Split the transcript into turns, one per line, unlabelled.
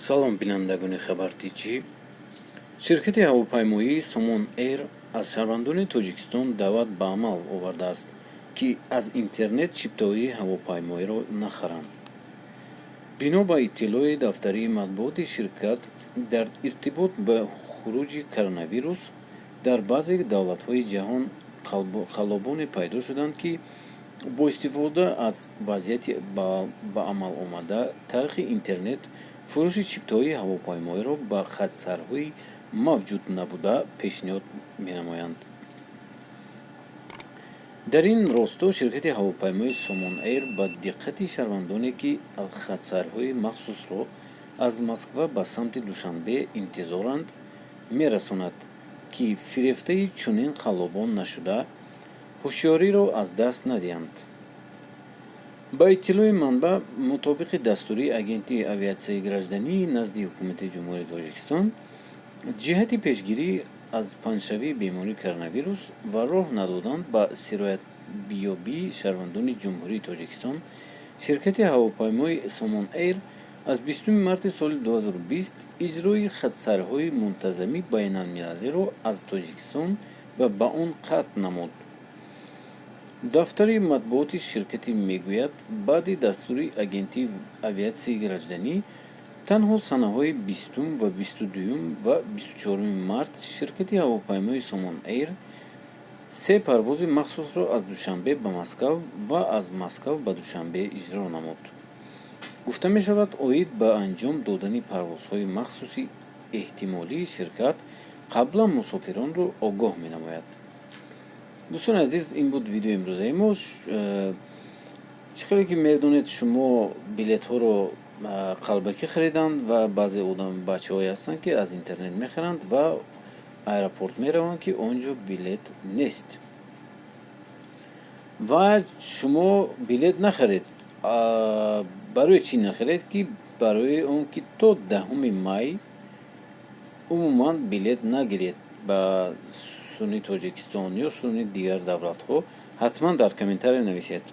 салом бинандагони хабартиҷӣ. Ширкати ҳавопаймоии Somon Air аз шаҳрвандони Тоҷикистон даъват ба амал овардааст, ки аз интернет чиптоии ҳавопаймоиро нахаранд. Бино ба иттилои дафтари матбуоти ширкат дар иртибот ба хуруҷи коронавирус, дар баъзе давлатҳои ҷаҳон қаллобоне пайдо шуданд, ки бо истифода аз вазъияти ба амаломада тариқи интернет фурӯши чиптоии ҳавопаймоиро ба хатсарҳои мавҷуд набуда пешниҳод менамоянд. дар ин росто ширкати ҳавопаймои Somon Air ба диққати шаҳрвандоне, ки хатсарҳои махсусро аз Москва ба самти Душанбе интизоранд, мерасонад, ки фирефтаи чунин қаллобон нашуда, ҳушёриро аз даст надиҳанд. ба иттилои манбаъ, мутобиқи дастури агентии авиатсияи граждании назди ҳукумати ҷумҳурии Тоҷикистон, ҷиҳати пешгирӣ аз панҷшавии бемории коронавирус ва роҳ надодан ба сироятёбии шаҳрвандони ҷумҳурии Тоҷикистон, ширкати ҳавопаймои Somon Air аз 20 марти соли 2020 иҷрои хатсарҳои мунтазами байналмилалиро аз Тоҷикистон ва ба он қатъ намуд. дафтари матбуоти ширкатӣ мегӯяд, баъди дастури агентии авиатсияи гражданӣ, танҳо санаҳои 20 ва 22 ва 24 март ширкати ҳавопаймои Somon Air 3 парвози махсусро аз Душанбе ба Москав ва аз Москав ба Душанбе иҷро намуд. гуфта мешавад, оид ба анҷом додани парвозҳои махсуси эҳтимолии ширкат қаблан мусофиронро огоҳ менамояд. дӯстони азиз, ин буд видеои имрӯзаи мо. чӣ ки медонед, шумо билетҳоро қалбакӣ хариданд ва баъзе бачаҳое ҳастанд, ки аз интернет мехаранд ва аэропорт мераванд, ки онҷо билет нест. ва шумо билет нахаред. барои чӣ нахаред? Ки барои он ки то 10 май умуман билет нагиред ба сунъи Тоҷикистон ё сунъи дигар давлатҳо. ҳатман дар комментария нависед.